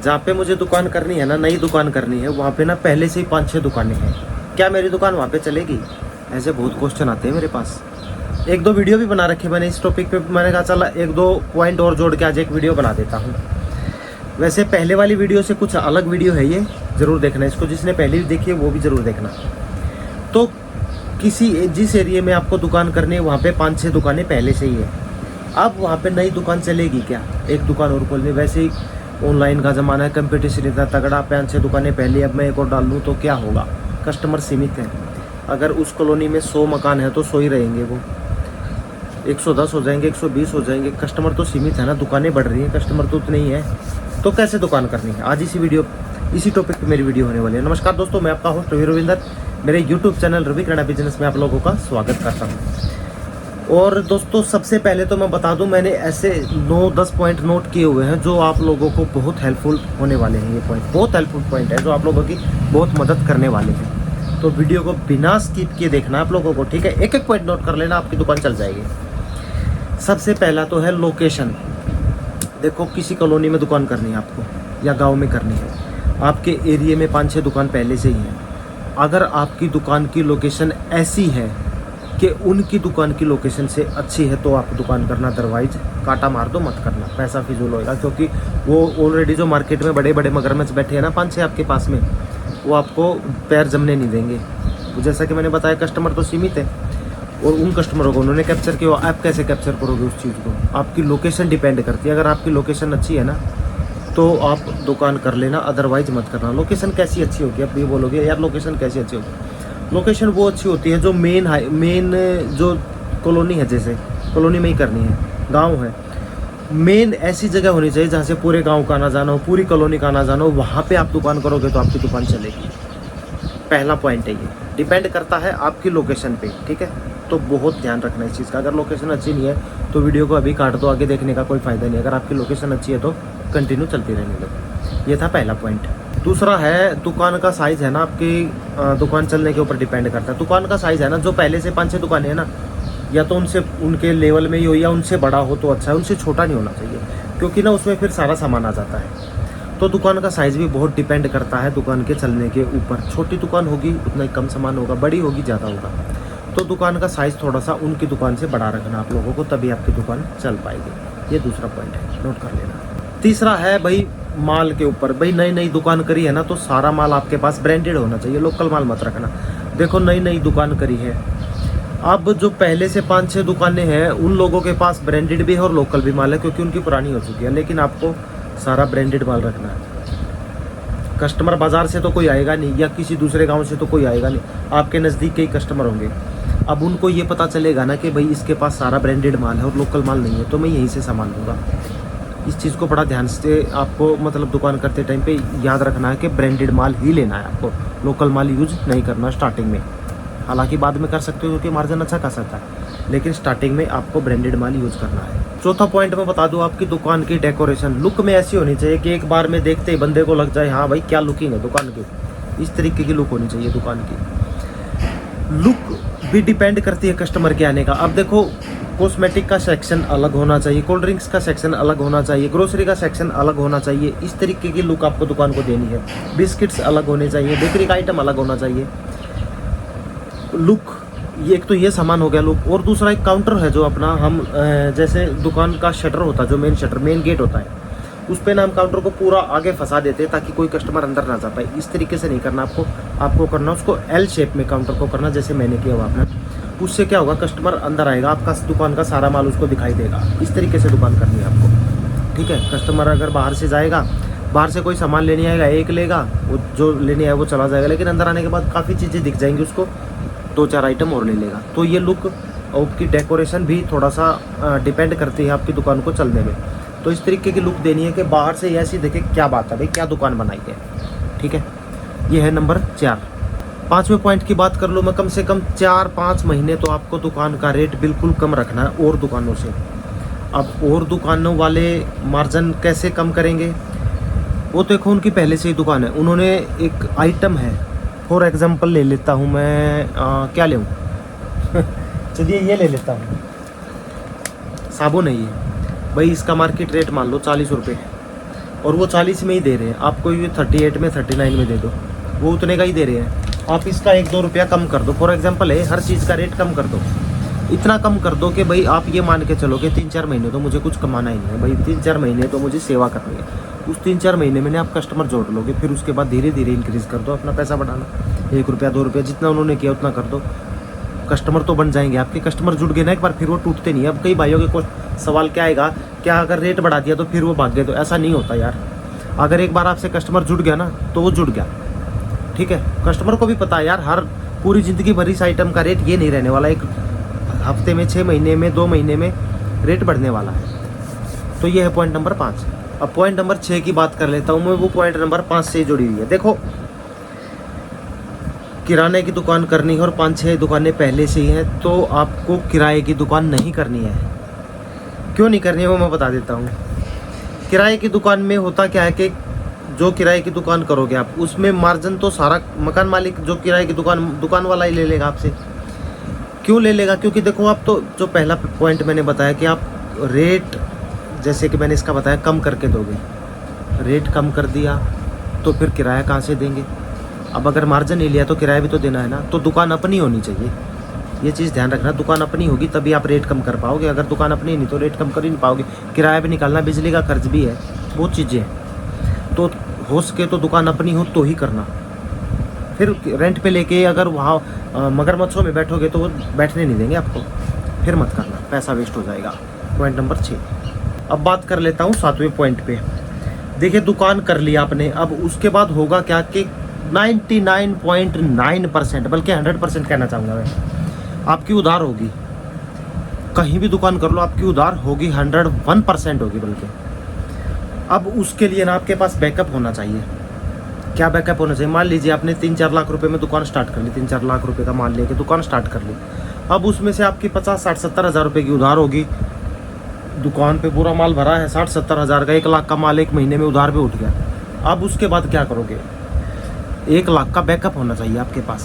जहाँ पे मुझे दुकान करनी है ना, नई दुकान करनी है, वहाँ पे ना पहले से ही 5-6 दुकानें हैं। क्या मेरी दुकान वहाँ पे चलेगी? ऐसे बहुत क्वेश्चन आते हैं मेरे पास। 1-2 वीडियो भी बना रखे मैंने इस टॉपिक पे। मैंने कहा चला 1-2 पॉइंट और जोड़ के आज एक वीडियो बना देता हूँ। वैसे पहले वाली वीडियो से कुछ अलग वीडियो है ये, ज़रूर देखना इसको। जिसने पहले भी देखी है वो भी ज़रूर देखना। तो जिस एरिया में आपको दुकान करनी है वहाँ पे 5-6 दुकानें पहले से ही है। अब वहाँ पे नई दुकान चलेगी क्या? एक दुकान और खोलनी। वैसे ही ऑनलाइन का ज़माना है, कंपटीशन इतना तगड़ा, 5-6 दुकानें पहले, अब मैं एक और डाल लूँ तो क्या होगा? कस्टमर सीमित है। अगर उस कॉलोनी में 100 मकान है तो 100 ही रहेंगे, वो 110 हो जाएंगे, 120 हो जाएंगे। कस्टमर तो सीमित है ना, दुकानें बढ़ रही हैं, कस्टमर तो उतने ही है। तो कैसे दुकान करनी है? आज इसी टॉपिक पे मेरी वीडियो होने वाली है। नमस्कार दोस्तों, मैं आपका होस्ट रवि रविंदर। मेरे यूट्यूब चैनल रवि किराना बिजनेस में आप लोगों का स्वागत करता हूँ। और दोस्तों, सबसे पहले तो मैं बता दूं, मैंने ऐसे 9-10 पॉइंट नोट किए हुए हैं जो आप लोगों को बहुत हेल्पफुल होने वाले हैं। ये पॉइंट बहुत हेल्पफुल पॉइंट है जो आप लोगों की बहुत मदद करने वाले हैं। तो वीडियो को बिना स्किप किए देखना आप लोगों को, ठीक है? एक पॉइंट नोट कर लेना, आपकी दुकान चल जाएगी। सबसे पहला तो है लोकेशन। देखो, किसी कॉलोनी में दुकान करनी है आपको या गाँव में करनी है, आपके एरिया में 5-6 दुकान पहले से ही हैं। अगर आपकी दुकान की लोकेशन ऐसी है कि उनकी दुकान की लोकेशन से अच्छी है तो आप दुकान करना, अदरवाइज काटा मार दो, मत करना। पैसा फिजूल होएगा, क्योंकि वो ऑलरेडी जो मार्केट में बड़े बड़े मगरमच्छ बैठे हैं ना 5-6 आपके पास में, वो आपको पैर जमने नहीं देंगे। तो जैसा कि मैंने बताया, कस्टमर तो सीमित है और उन कस्टमरों को उन्होंने कैप्चर किया। आप कैसे कैप्चर करोगे उस चीज़ को? आपकी लोकेशन डिपेंड करती है। अगर आपकी लोकेशन अच्छी है ना तो आप दुकान कर लेना, अदरवाइज मत करना। लोकेशन कैसी अच्छी होगी? आप ये बोलोगे यार लोकेशन कैसी अच्छी होगी? लोकेशन वो अच्छी होती है जो मेन जो कॉलोनी है, जैसे कॉलोनी में ही करनी है, गांव है, मेन ऐसी जगह होनी चाहिए जहाँ से पूरे गांव का आना जाना हो, पूरी कॉलोनी का आना जाना हो। वहाँ पे आप दुकान करोगे तो आपकी दुकान चलेगी। पहला पॉइंट है ये, डिपेंड करता है आपकी लोकेशन पे, ठीक है? तो बहुत ध्यान रखना इस चीज़ का। अगर लोकेशन अच्छी नहीं है तो वीडियो को अभी काट दो, आगे देखने का कोई फ़ायदा नहीं। अगर आपकी लोकेशन अच्छी है तो कंटिन्यू चलती रहने दो। ये था पहला पॉइंट। दूसरा है दुकान का साइज़ है ना, आपकी दुकान चलने के ऊपर डिपेंड करता है। दुकान का साइज़ है ना, जो पहले से 5-6 दुकानें हैं ना, या तो उनसे उनके लेवल में ही हो या उनसे बड़ा हो तो अच्छा है, उनसे छोटा नहीं होना चाहिए, क्योंकि ना उसमें फिर सारा सामान आ जाता है। तो दुकान का साइज़ भी बहुत डिपेंड करता है दुकान के चलने के ऊपर। छोटी दुकान होगी उतना ही कम सामान होगा, बड़ी होगी ज़्यादा होगा। तो दुकान का साइज़ थोड़ा सा उनकी दुकान से बड़ा रखना आप लोगों को, तभी आपकी दुकान चल पाएगी। ये दूसरा पॉइंट है, नोट कर लेना। तीसरा है भाई माल के ऊपर। भाई नई दुकान करी है ना तो सारा माल आपके पास ब्रांडेड होना चाहिए, लोकल माल मत रखना। देखो, नई दुकान करी है, अब जो पहले से 5-6 दुकानें हैं उन लोगों के पास ब्रांडेड भी है और लोकल भी माल है, क्योंकि उनकी पुरानी हो चुकी है। लेकिन आपको सारा ब्रांडेड माल रखना है। कस्टमर बाजार से तो कोई आएगा नहीं, या किसी दूसरे गांव से तो कोई आएगा नहीं, आपके नज़दीक के ही कस्टमर होंगे। अब उनको ये पता चलेगा ना कि भाई इसके पास सारा ब्रांडेड माल है और लोकल माल नहीं है, तो मैं यहीं से सामान लूँगा। इस चीज़ को बड़ा ध्यान से आपको, मतलब दुकान करते टाइम पे याद रखना है कि ब्रांडेड माल ही लेना है आपको, लोकल माल यूज नहीं करना स्टार्टिंग में। हालांकि बाद में कर सकते हो क्योंकि मार्जिन अच्छा खासा है, लेकिन स्टार्टिंग में आपको ब्रांडेड माल यूज करना है। चौथा पॉइंट मैं बता दूं, आपकी दुकान की डेकोरेशन लुक में ऐसी होनी चाहिए कि एक बार में देखते ही बंदे को लग जाए हाँ भाई क्या लुकिंग है दुकान की। इस तरीके की लुक होनी चाहिए दुकान की। लुक भी डिपेंड करती है कस्टमर के आने का। अब देखो, कॉस्मेटिक का सेक्शन अलग होना चाहिए, कोल्ड ड्रिंक्स का सेक्शन अलग होना चाहिए, ग्रोसरी का सेक्शन अलग होना चाहिए। इस तरीके की लुक आपको दुकान को देनी है। बिस्किट्स अलग होने चाहिए, बेकरी का आइटम अलग होना चाहिए। लुक, ये एक तो ये सामान हो गया लुक। और दूसरा एक काउंटर है जो अपना हम जैसे दुकान का शटर होता है, जो मेन गेट होता है, उस पे ना हम काउंटर को पूरा आगे फंसा देते हैं ताकि कोई कस्टमर अंदर ना जा पाए। इस तरीके से नहीं करना आपको करना उसको एल शेप में काउंटर को करना, जैसे मैंने किया हुआ आपने। उससे क्या होगा, कस्टमर अंदर आएगा, आपका दुकान का सारा माल उसको दिखाई देगा। इस तरीके से दुकान करनी है आपको, ठीक है? कस्टमर अगर बाहर से जाएगा, बाहर से कोई सामान लेने आएगा, एक लेगा, वो जो लेने आए वो चला जाएगा, लेकिन अंदर आने के बाद काफ़ी चीज़ें दिख जाएंगी उसको, 2-4 आइटम और ले लेगा। तो ये लुक और आपकी डेकोरेशन भी थोड़ा सा डिपेंड करती है आपकी दुकान को चलने में। तो इस तरीके की लुक देनी है कि बाहर से ऐसी देखे क्या बात है भाई, क्या दुकान बनाई है, ठीक है? ये है नंबर 4। 5वें पॉइंट की बात कर लो मैं, कम से कम 4-5 महीने तो आपको दुकान का रेट बिल्कुल कम रखना है और दुकानों से। अब और दुकानों वाले मार्जिन कैसे कम करेंगे? वो देखो, उनकी पहले से ही दुकान है, उन्होंने एक आइटम है। फॉर एग्जांपल ले लेता हूँ मैं, क्या लूँ चलिए ये ले लेता हूँ, साबुन है ये भाई। इसका मार्केट रेट मान लो 40 रुपये, और वो 40 में ही दे रहे हैं, आपको ये 38 में 39 में दे दो, वो उतने का ही दे रहे हैं। आप इसका 1-2 रुपया कम कर दो, फॉर एग्जांपल है, हर चीज़ का रेट कम कर दो, इतना कम कर दो कि भाई आप ये मान के चलो कि 3-4 महीने तो मुझे कुछ कमाना ही नहीं है भाई, 3-4 महीने तो मुझे सेवा करनी है। उस 3-4 महीने में आप कस्टमर जोड़ लोगे, फिर उसके बाद धीरे धीरे इंक्रीज़ कर दो अपना पैसा बढ़ाना, 1 रुपया 2 रुपया जितना उन्होंने किया उतना कर दो, कस्टमर तो बन जाएंगे आपके। कस्टमर जुड़ गए ना एक बार, फिर वो टूटते नहीं। अब कई भाइयों के सवाल क्या आएगा, क्या अगर रेट बढ़ा दिया तो फिर वो भाग गए? तो ऐसा नहीं होता यार, अगर एक बार आपसे कस्टमर जुड़ गया ना तो वो जुड़ गया, ठीक है। कस्टमर को भी पता है यार, हर पूरी ज़िंदगी भर इस आइटम का रेट ये नहीं रहने वाला, एक हफ्ते में, 6 महीने में, 2 महीने में रेट बढ़ने वाला है। तो ये है पॉइंट नंबर 5। अब पॉइंट नंबर 6 की बात कर लेता हूँ मैं, वो पॉइंट नंबर 5 से जुड़ी हुई है। देखो, किराने की दुकान करनी है और 5-6 दुकानें पहले से ही हैं, तो आपको किराए की दुकान नहीं करनी है। क्यों नहीं करनी है वो मैं बता देता हूँ। किराए की दुकान में होता क्या है कि जो किराए की दुकान करोगे आप, उसमें मार्जिन तो सारा मकान मालिक, जो किराए की दुकान वाला ही ले लेगा आपसे। क्यों ले लेगा? क्योंकि देखो, आप तो जो पहला पॉइंट मैंने बताया कि आप रेट, जैसे कि मैंने इसका बताया, कम करके दोगे। रेट कम कर दिया तो फिर किराया कहाँ से देंगे? अब अगर मार्जिन नहीं लिया तो किराया भी तो देना है ना। तो दुकान अपनी होनी चाहिए, ये चीज़ ध्यान रखना। दुकान अपनी होगी तभी आप रेट कम कर पाओगे, अगर दुकान अपनी नहीं तो रेट कम कर ही नहीं पाओगे। किराया भी निकालना, बिजली का खर्च भी है, बहुत चीज़ें हैं। तो हो सके तो दुकान अपनी हो तो ही करना। फिर रेंट पे लेके अगर वहाँ मगरमच्छों में बैठोगे तो वो बैठने नहीं देंगे आपको, फिर मत करना, पैसा वेस्ट हो जाएगा। Point number 6। अब बात कर लेता हूँ 7वें पॉइंट पे। देखिए, दुकान कर ली आपने, अब उसके बाद होगा क्या कि 99.9%, बल्कि 100% कहना चाहूँगा मैं, आपकी उधार होगी। कहीं भी दुकान कर लो आपकी उधार होगी, 101% होगी बल्कि। अब उसके लिए ना आपके पास बैकअप होना चाहिए। क्या बैकअप होना चाहिए? मान लीजिए आपने 3-4 लाख रुपए में दुकान स्टार्ट कर ली, 3-4 लाख रुपए का माल लेके दुकान स्टार्ट कर ली। अब उसमें से आपकी 50-60-70 हज़ार रुपये की उधार होगी। दुकान पे पूरा माल भरा है, 60-70 हज़ार का, 1 लाख का माल 1 महीने में उधार पे उठ गया। अब उसके बाद क्या करोगे? 1 लाख का बैकअप होना चाहिए आपके पास।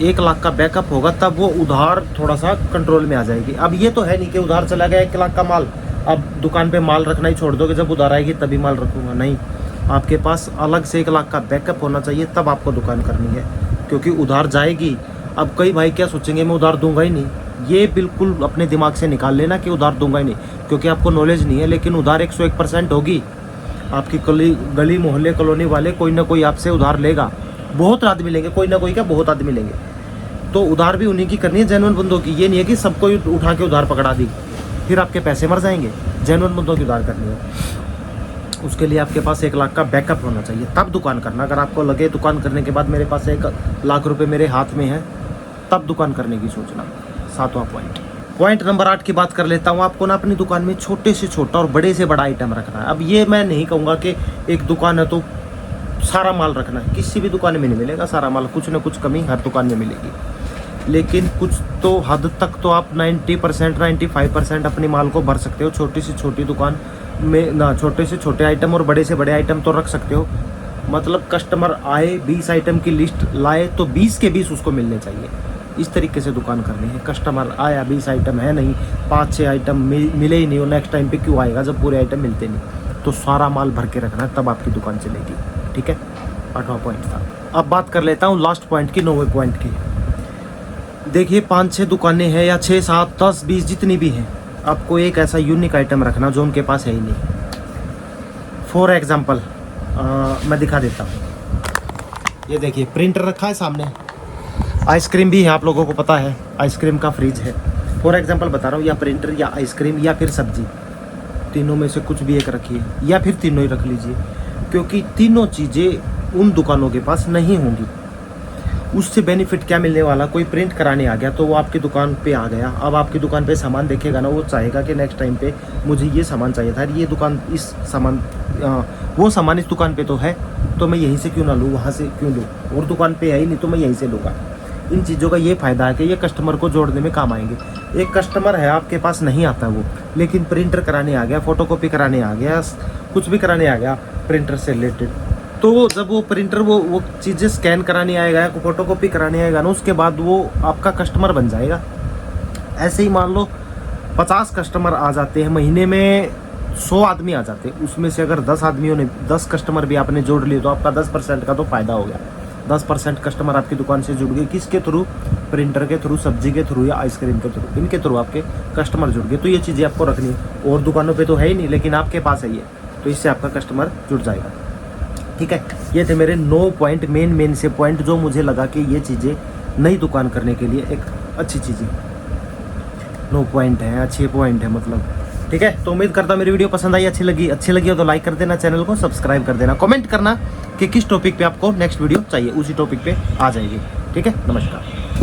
1 लाख का बैकअप होगा तब वो उधार थोड़ा सा कंट्रोल में आ जाएगी। अब ये तो है नहीं कि उधार चला गया 1 लाख का माल, अब दुकान पे माल रखना ही छोड़ दोगे, जब उधार आएगी तभी माल रखूँगा, नहीं। आपके पास अलग से 1 लाख का बैकअप होना चाहिए, तब आपको दुकान करनी है, क्योंकि उधार जाएगी। अब कई भाई क्या सोचेंगे, मैं उधार दूंगा ही नहीं। ये बिल्कुल अपने दिमाग से निकाल लेना कि उधार दूंगा ही नहीं, क्योंकि आपको नॉलेज नहीं है। लेकिन उधार 101% होगी। आपकी गली मोहल्ले कॉलोनी वाले कोई ना कोई आपसे उधार लेगा, बहुत आदमी लेंगे, कोई ना कोई क्या बहुत आदमी लेंगे। तो उधार भी उन्हीं की करनी है, जेन्युइन बंदों की। ये नहीं है कि सबको उठा के उधार पकड़ा दी, फिर आपके पैसे मर जाएंगे। जेन्युइन बंदों की उधार करनी है, उसके लिए आपके पास 1 लाख का बैकअप होना चाहिए, तब दुकान करना। अगर आपको लगे दुकान करने के बाद मेरे पास 1 लाख रुपए मेरे हाथ में है, तब दुकान करने की सोचना। 7वां पॉइंट। पॉइंट नंबर 8 की बात कर लेता हूँ। आपको ना अपनी दुकान में छोटे से छोटा और बड़े से बड़ा आइटम रखना है। अब ये मैं नहीं कहूँगा कि एक दुकान है तो सारा माल रखना है, किसी भी दुकान में नहीं मिलेगा सारा माल, कुछ ना कुछ कमी हर दुकान में मिलेगी। लेकिन कुछ तो हद तक तो आप 90% 95% अपने माल को भर सकते हो। छोटी से छोटी दुकान में ना छोटे से छोटे आइटम और बड़े से बड़े आइटम तो रख सकते हो। मतलब कस्टमर आए, 20 आइटम की लिस्ट लाए तो 20 के 20 उसको मिलने चाहिए। इस तरीके से दुकान करनी है। कस्टमर आया, 20 आइटम है नहीं, 5-6 आइटम मिले ही नहीं, और नेक्स्ट टाइम पे क्यों आएगा जब पूरे आइटम मिलते नहीं। तो सारा माल भर के रखना है, तब आपकी दुकान चलेगी, ठीक है। 8वां पॉइंट था। अब बात कर लेता हूँ लास्ट पॉइंट की, 9वें पॉइंट की। देखिए, 5-6 दुकानें हैं या 6, 7, 10, 20 जितनी भी हैं, आपको एक ऐसा यूनिक आइटम रखना जो उनके पास है ही नहीं। फॉर एग्जाम्पल मैं दिखा देता हूँ। ये देखिए, प्रिंटर रखा है सामने, आइसक्रीम भी है, आप लोगों को पता है आइसक्रीम का फ्रिज है। फॉर एग्जाम्पल बता रहा हूँ, या प्रिंटर या आइसक्रीम या फिर सब्जी, तीनों में से कुछ भी एक रखिए, या फिर तीनों ही रख लीजिए, क्योंकि तीनों चीज़ें उन दुकानों के पास नहीं होंगी। उससे बेनिफिट क्या मिलने वाला? कोई प्रिंट कराने आ गया तो वो आपकी दुकान पे आ गया, अब आपकी दुकान पे सामान देखेगा ना, वो चाहेगा कि नेक्स्ट टाइम पे मुझे ये सामान चाहिए था, ये दुकान इस सामान वो सामान इस दुकान पे तो है, तो मैं यहीं से क्यों ना लूँ, वहाँ से क्यों लूँ, और दुकान पे है ही नहीं तो मैं यहीं से लूँगा। इन चीज़ों का ये फ़ायदा है कि ये कस्टमर को जोड़ने में काम आएंगे। एक कस्टमर है आपके पास नहीं आता वो, लेकिन प्रिंटर कराने आ गया, फ़ोटोकॉपी कराने आ गया, कुछ भी कराने आ गया प्रिंटर से रिलेटेड, तो जब वो प्रिंटर वो चीज़ें स्कैन कराने आएगा, फोटोकॉपी कराने आएगा ना, उसके बाद वो आपका कस्टमर बन जाएगा। ऐसे ही मान लो 50 कस्टमर आ जाते हैं महीने में, 100 आदमी आ जाते, उसमें से अगर 10 आदमियों ने 10 कस्टमर भी आपने जोड़ लिए तो आपका 10% का तो फायदा हो गया। 10% कस्टमर आपकी दुकान से जुड़ गए, किसके थ्रू? प्रिंटर के थ्रू, सब्जी के थ्रू या आइसक्रीम के थ्रू, इनके थ्रू आपके कस्टमर जुड़ गए। तो ये चीज़ें आपको रखनी है, और दुकानों पे तो है ही नहीं, लेकिन आपके पास है ये, तो इससे आपका कस्टमर जुड़ जाएगा। ठीक है, ये थे मेरे 9 पॉइंट, मेन से पॉइंट जो मुझे लगा कि ये चीज़ें नई दुकान करने के लिए एक अच्छी चीज़ें 9 पॉइंट है, अच्छे पॉइंट है मतलब। ठीक है, तो उम्मीद करता हूँ मेरी वीडियो पसंद आई, अच्छी लगी हो तो लाइक कर देना, चैनल को सब्सक्राइब कर देना, कमेंट करना कि किस टॉपिक पे आपको नेक्स्ट वीडियो चाहिए, उसी टॉपिक पे आ जाएगी। ठीक है, नमस्कार।